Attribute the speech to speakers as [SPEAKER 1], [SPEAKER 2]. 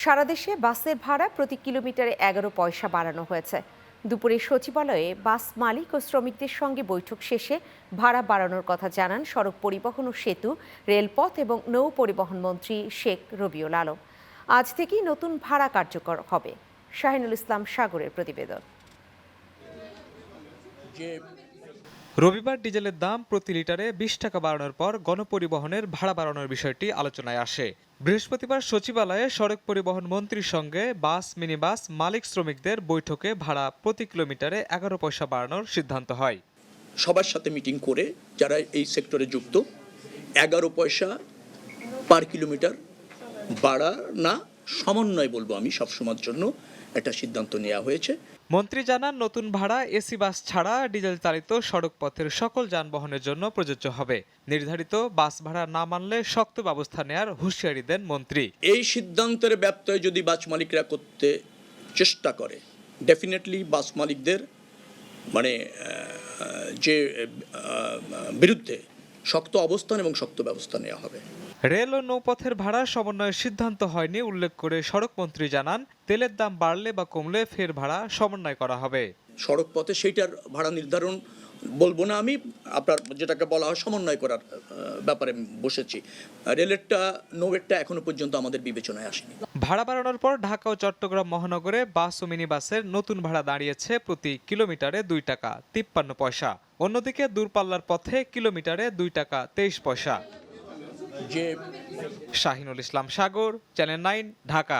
[SPEAKER 1] সারা দেশে বাসের ভাড়া প্রতি কিলোমিটারে 11 পয়সা বাড়ানো হয়েছে। দুপুরে সচিবালয়ে বাস মালিক ও শ্রমিকদের সঙ্গে বৈঠক শেষে ভাড়া বাড়ানোর কথা জানান সড়ক পরিবহন ও সেতু, রেলপথ এবং নৌ পরিবহন মন্ত্রী শেখ রবিউল আলম। আজ থেকেই নতুন ভাড়া কার্যকর হবে। শাহিনুল ইসলাম সাগরের প্রতিবেদন।
[SPEAKER 2] রবিবার ডিজেলের দাম প্রতি লিটারে 20 টাকা বাড়ানোর পর গণপরিবহনের ভাড়া বাড়ানোর বিষয়টি আলোচনায় আসে। বৃহস্পতিবার সচিবালয়ে সড়ক পরিবহন মন্ত্রীর সঙ্গে বাস, মিনিবাস মালিক শ্রমিকদের বৈঠকে ভাড়া প্রতি কিলোমিটারে 11 পয়সা বাড়ানোর সিদ্ধান্ত হয়।
[SPEAKER 3] সবার সাথে মিটিং করে যারা এই সেক্টরে যুক্ত 11 পয়সা পার কিলোমিটার বাড়া না সমন্বয় বলবো আমি সবসময়ের জন্য একটা সিদ্ধান্ত নেওয়া হয়েছে।
[SPEAKER 2] মন্ত্রী জানান, নতুন ভাড়া এসি বাস ছাড়া ডিজেল চালিত সড়ক পথের সকল যানবাহনের জন্য প্রযোজ্য হবে। নির্ধারিত বাস ভাড়া না মানলে শক্ত ব্যবস্থা নেয়ার হুঁশিয়ারি দেন মন্ত্রী।
[SPEAKER 3] এই সিদ্ধান্তের ব্যত্যয় যদি বাস মালিকরা করতে চেষ্টা করে, ডেফিনেটলি বাস মালিকদের যে বিরুদ্ধে শক্ত অবস্থান এবং শক্ত ব্যবস্থা নেওয়া হবে।
[SPEAKER 2] রেল ও নৌপথের ভাড়া সমন্বয়ের সিদ্ধান্ত হয়নি উল্লেখ করে সড়ক মন্ত্রী জানান, তেলের দাম বাড়লে বা কমলে ফের ভাড়া সমন্বয় করা হবে।
[SPEAKER 3] সড়ক পথে সেইটার ভাড়া নির্ধারণ বলবো না আমি, আপনার যেটাকে বলা হয় সমন্বয় করার ব্যাপারে বসেছি। রেলেরটা নৌয়েরটা এখনো পর্যন্ত আমাদের বিবেচনায় আসেনি।
[SPEAKER 2] ভাড়া বাড়ানোর পর ঢাকা ও চট্টগ্রাম মহানগরে বাস ও মিনি বাসের নতুন ভাড়া দাঁড়িয়েছে প্রতি কিলোমিটারে 2 টাকা 53 পয়সা। অন্যদিকে দূরপাল্লার পথে কিলোমিটারে 2 টাকা 23 পয়সা।
[SPEAKER 3] যে
[SPEAKER 2] শাহিনুল ইসলাম সাগর, চ্যানেল 9, ঢাকা।